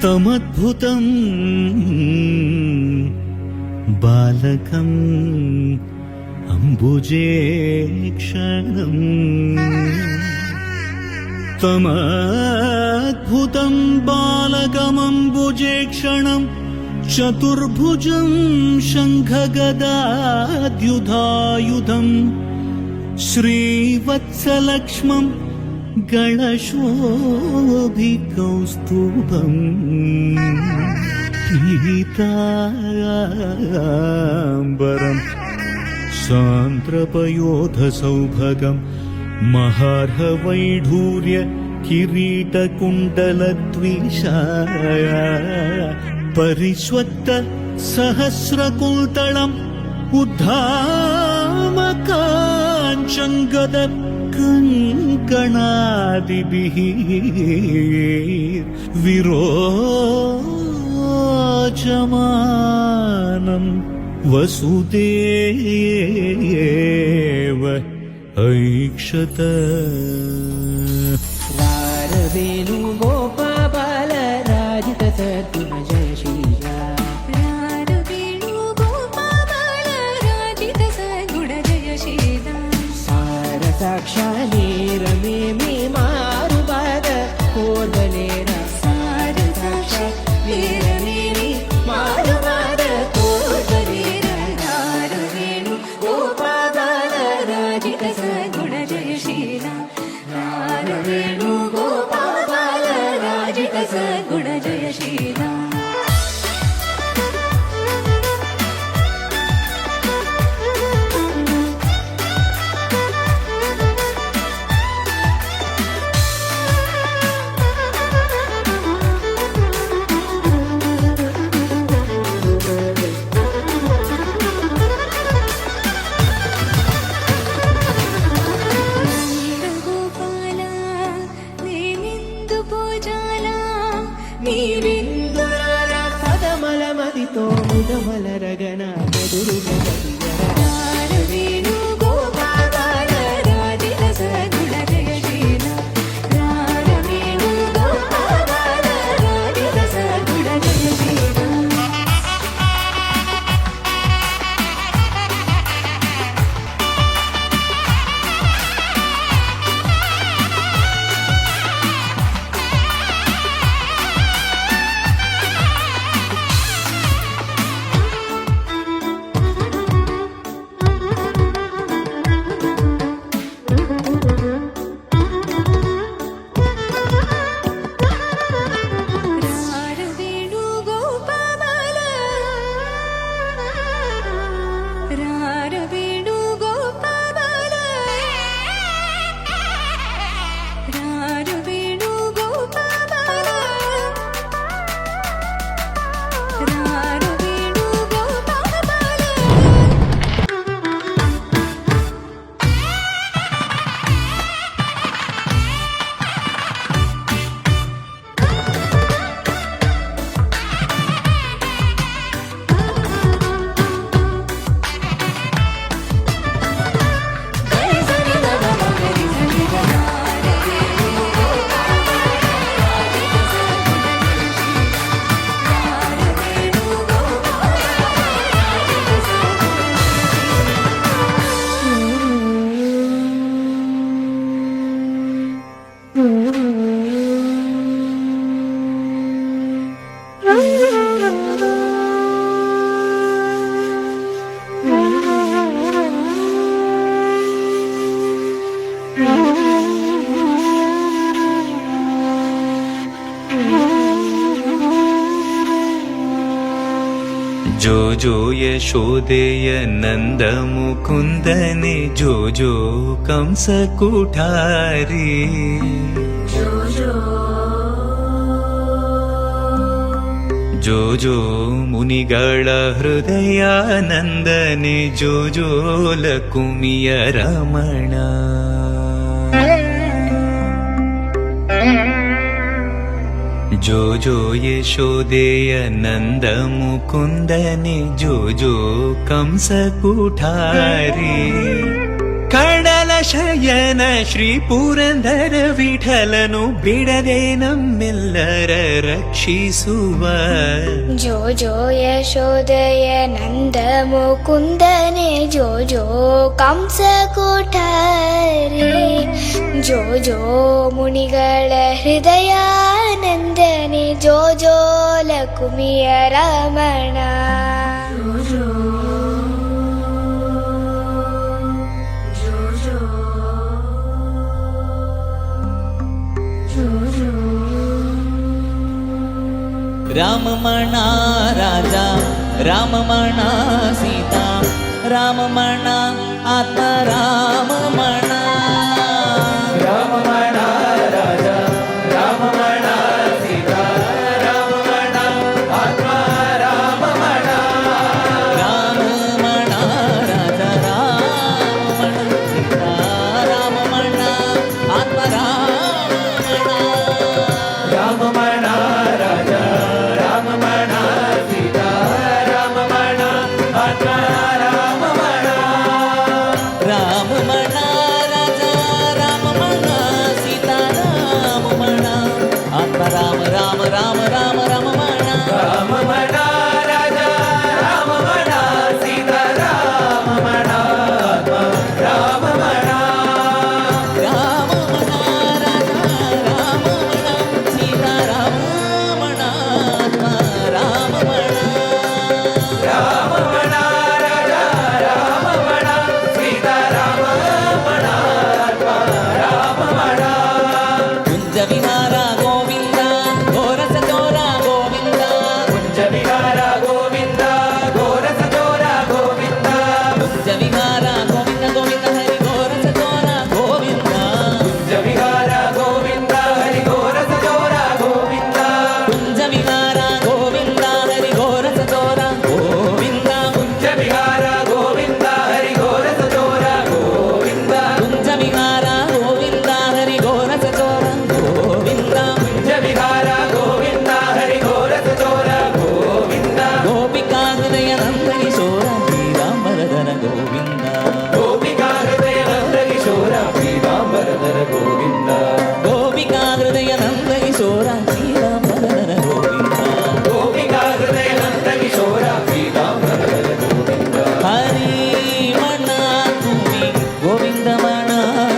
తమద్భుతం బాలకం అంబుజే క్షణం తమద్భుతం బాలకమంబుజే క్షణం చతుర్భుజం శంఖగదాద్యుధాయుధం శ్రీవత్సలక్ష్మం గళశోభికౌస్తుభం పీతాంబరం సాంద్రపయోధసౌభగం మహార్హవైఢూర్య కిరీటకుండలద్విషాయ పరిస్వత్త సహస్రకుంతళం ఉద్ధామకాంచంగద కంకణాదిభిః విరోచమానం వసుదేవ ఐక్షత. వేణుగోపాల రాజిత సద్గుణ జయ శ్రీరామ. వేణుగోపాల రాజిత సద్గుణ జయ శ్రీరామ. సార సాక్షాలేర మే మారు బాధ కోర్వలేర. సార సాక్షాలేర మే మారు బాధ కోర్వలేర. వేణుగోపాల రాజిత సద్గుణ జయ శ్రీరామ. వేణుగోపాల రాజిత సద్గుణ జయ శ్రీరామ. పదమలమదితో ముదమలరగన ఎదురుగా వేణుగోపాల రాజిత సద్గుణ జయ శ్రీరామ. వేణుగోపాల రాజిత సద్గుణ జయ శ్రీరామ. जो जो यशोदेय नंद मुकुंदने जो जो कंस कुठारी. जो जो मुनिಗಳ ಹೃದಯಾನಂದನೆ जो जो ಲಕುಮಿಯ ರಮಣ. जो जो यशोदेय नंद मुकुंदने जो जो कंस कुठारी. ಕಡಲ ಶಯನ ಶ್ರೀ ಪುರಂದರ ವಿಠಲನು ಬಿಡದೆ ನಮ್ಮೆಲ್ಲರ ರಕ್ಷಿಸುವ ಜೋ ಜೋ ಯಶೋದಯ ನಂದ ಮುಕುಂದನೆ ಜೋ ಜೋ ಕಂಸ ಕೂಠಾರಿ ಜೋ ಜೋ ಮುನಿಗಳ ಹೃದಯಾನಂದನೆ ಜೋ ಜೋ ಲಕುಮಿಯ ರಮಣ ರಾಮಮಣ ರಾಜ ರಾಮಮಣ ಸೀತಾ ರಾಮಮಣ ಆತ್ಮ ರಾಮಮಣ ರಾಮಮಣ ರಾಜ ರಾಮಮಣ ಸೀತಾ ರಾಮಮಣ ಆತ್ಮ ರಾಮಮಣ ರಾಮಮಣ ರಾಜ ರಾಮಮಣ ಸೀತಾ ರಾಮಮಣ ಆತ್ಮ ರಾಮಮಣ ರಾಮಮಣ ರಾಜ ರಾಮಮಣ ಸೀತಾ ರಾಮಮಣ ಆತ್ಮ ರಾಮಮಣ ರಾಮಮಣ ರಾಜ ರಾಮಮಣ ಸೀತಾ ರಾಮಮಣ ಆತ್ಮ ರಾಮ ರಾಮ ರಾಮ ರಾಮ ರಾಮಮಣ ರಾಮಮಣ ರಾಜ ರಾಮಮಣ ಸೀತಾ ರಾಮಮಣ ಆತ್ಮ ರಾಮಮಣ ರಾಮಮಣ ರಾಜ ರಾಮಮಣ ಸೀತಾ ರಾಮಮಣ ಆತ್ಮ ರಾಮಮಣ ರಾಮಮಣ ರಾಜ ರಾಮಮಣ ಸೀತಾ ರಾಮಮಣ ಆತ್ಮ ರಾಮಮಣ ಕುಂಜ ವಿಹಾರ ಗೋವಿಂದ ಘೋರಸ ಚೋರ ಗೋವಿಂದ ಕುಂಜ ವಿಹಾರ ಗೋವಿಂದ ಘೋರಸ ಚೋರ ಗೋವಿಂದ ಕುಂಜ ವಿಹಾರ ಗೋವಿಂದ ಗೋವಿಂದ ಹರಿ ಘೋರಸ ಚೋರ ಗೋವಿಂದ ಕುಂಜ ವಿಹಾರ ಗೋವಿಂದ ಹರಿ ಘೋರಸ ಚೋರ ಗೋವಿಂದ ಕುಂಜ ವಿಹಾರ ಗೋವಿಂದ ಹರಿ ಘೋರಸ ಚೋರ ಗೋವಿಂದ ಕುಂಜ ವಿಹಾರ ಗೋವಿಂದ ಹರಿ ಘೋರಸ ಚೋರ ಗೋವಿಂದ ಕುಂಜ ವಿಹಾರ ಗೋವಿಂದ ಹರಿ ಘೋರಸ ಚೋರ ಗೋವಿಂದ ಕುಂಜ ವಿಹಾರ ಗೋವಿಂದ ಹರಿ ಘೋರಸ ಚೋರ ಗೋವಿಂದ ಗೋಪಿಕಾ ಹೃದಯ ನಂದ ಕಿಶೋರ ಶ್ರೀರಾಮರಧರ ಗೋವಿಂದ ಗೋಪಿಕಾ ಹೃದಯ ನಂದ ಕಿಶೋರ ಪೀತಾಂಬರಧರ ಗೋವಿಂದ ಗೋಪಿಕಾ ಹೃದಯ ನಂದ ಕಿಶೋರ ಶ್ರೀರಾಮರಧರ ಗೋವಿಂದ ಗೋಪಿಕಾ ಹೃದಯ ನಂದ ಕಿಶೋರ ಪೀತಾಂಬರಧರ ಗೋವಿಂದ ಹರಿ ಮಣ ತುಮಿ ಗೋವಿಂದ ಮಣ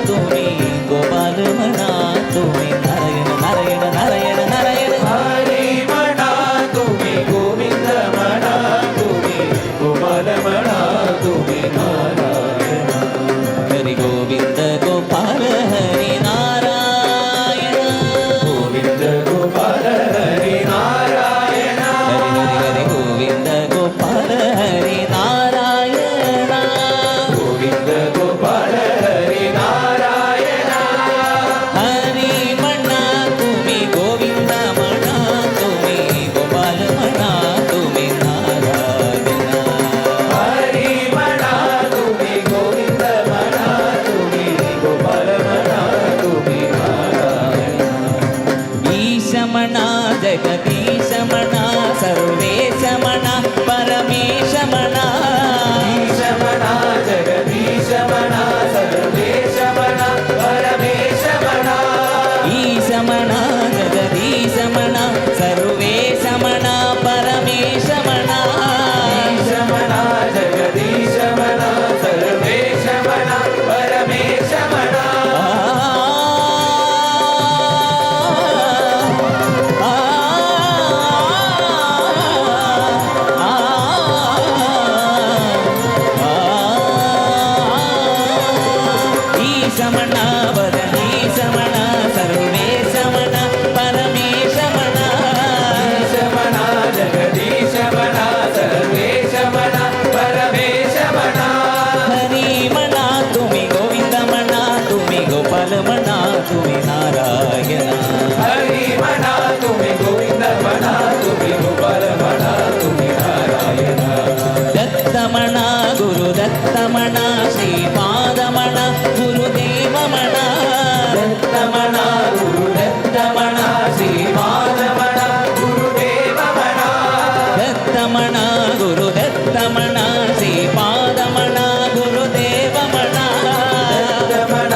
ತುಮಿ ಗೋಪಾಲ ಮಣ ತುಮಿ ನಾರಾಯಣ ನಾರಾಯಣ ನಾರಾಯಣ ನಾರಾಯಣ ಹರಿ ಮಣ ತುಮಿ ಗೋವಿಂದ ಮಣ ತುಮಿ ಗೋಪಾಲ ಮಣ ತುಮಿ ನಾರಾಯಣ ಹರಿ ಗೋವಿಂದ ಗೋಪಾಲ ಹರಿ ನಾರಾಯಣ ಗೋವಿಂದ ಗೋಪಾಲ ಹರಿ ನಾರಾಯಣ ಹರಿ ಹರಿ ಹರಿ ಗೋವಿಂದ ಗೋಪಾಲ ಹರಿ ನಾರಾಯಣ ಗೋವಿಂದ ಗೋಪಾಲ ಹರಿ ನಾರಾಯಣ ಹರಿ ಮಣ್ಣ ತುಮಿ ಗೋವಿಂದ ಮಣ ತುಮಿ ಗೋಪಾಲ ಮಣ ತುಮಿ ನಾರಾಯಣ ಹರಿ ಮಣ ತುಮಿ ಗೋವಿಂದ ಮಣ ತುಮಿ ಗೋಪಾಲ ಮಣ ತುಮಿ ನಾರಾಯಣ ಈಶಮಣ ಜಗದೀಶಮಣ ಸರ್ವೇಶಮಣ ಪರಮೇಶಮಣ ಈಶಮಣ ಜಗದೀಶಮಣ ಸರ್ವೇಶಮಣ ಪರಮೇಶಮಣ ಈಶಮಣ ಜಗದೀಶಮಣ ಸರ್ವೇಶಮಣ ಪರಮೇಶಮಣ ಈಶಮಣ ಜಗದೀಶಮಣ ಸರ್ವೇಶಮಣ ಪರಮೇಶಮಣ ಈಶಮಣ ಬದನೀಶಮಣ ಸರ್ವೇಶಮಣ ಪರಮೇಶಮಣ ಈಶಮಣ ಜಗದೀಶಮಣ ಸರ್ವೇಶಮಣ ಪರಮೇಶಮಣ ಹರಿಮಣ ತುಮಿ ಗೋವಿಂದಮಣ ತುಮಿ ಗೋಪಾಲಮಣ ತುಮಿ ನಾರಾಯಣ ಹರಿ ಮಣ ತುಮಿ ಗೋವಿಂದ ಮಣ ತುಮಿ ಗೋಪಾಲ ಮಣ ತುಮಿ ನಾರಾಯಣ ದತ್ತಮಣ ಗುರು ದತ್ತಮಣ ಶ್ರೀಪಾದಮಣ ಗುರುದೇವಮಣ ದತ್ತಮಣ ಗುರು ದತ್ತಮಣ ಶ್ರೀಪಾದಮಣ ಗುರುದೇವಮಣ ದತ್ತಮಣ ಗುರು ದತ್ತಮಣ ಶ್ರೀಪಾದಮಣ ಗುರುದೇವಮಣ ದತ್ತಮಣ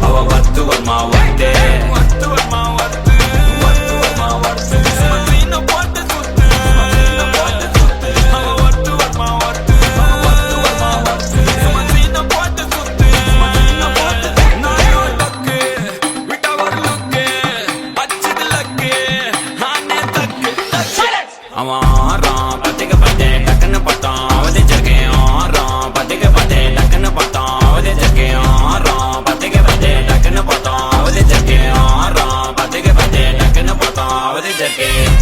அவ வத்து வருமா வத்து வத்து வருமா வத்து வத்து வருமா வத்து சீன போட்டு சுத்து சீன போட்டு சுத்து அவ வத்து வருமா வத்து வத்து வருமா வத்து சீன போட்டு சுத்து சீன போட்டு நாயோ டக்கு விட்ட ஒரு லுக்கு அச்சது லக்கு ஆனே தக்கு அவன் ஆறான் பத்திக்க பத்தே டக்குன்னு பார்த்தான் அவதே ஜர்க்கேன் ஆறான் பத்திக்க பத்தே டக்குன்னு பார்த்தான் அவதே ஜர்க்கேன் ஆறான் பத்திக்க பத்தே டக்குன்னு பார்த்தான் அவதே ஜர்க்கேன் ஆறான் பத்திக்க பத்தே டக்குன்னு பார்த்தான் அவதே ஜர்க்கேன்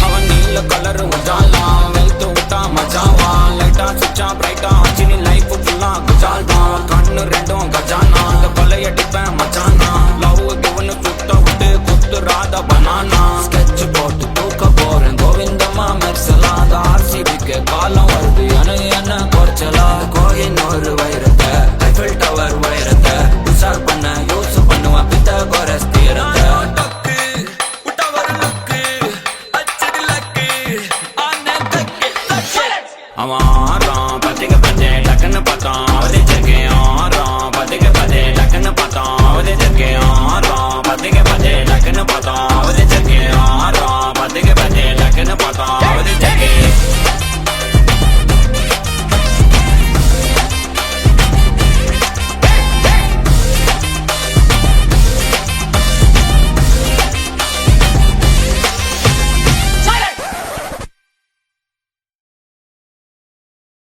அவன் நீல கலர் உஜாலா வெல்த்து விட்டா மஜாவா லைட்டா சுச்சா பிரைட்டா ஆச்சினி லைஃப் ஃபுல்லா குஜால் தான் கண்ணு ரெண்டும் கஜானா அந்த கொலையடிப்பேன் மச்சானா லவ் கிவனு சுத்த விட்டு குத்து ராதா பனானா ஸ்கெட்ச் போட்டு தூக்க போறேன் கோவிந்தமா மெர்சலாத ஆர்சிபிக்கு காலம் வருது என்ன குறைச்சலா கோயின் ஒரு வைர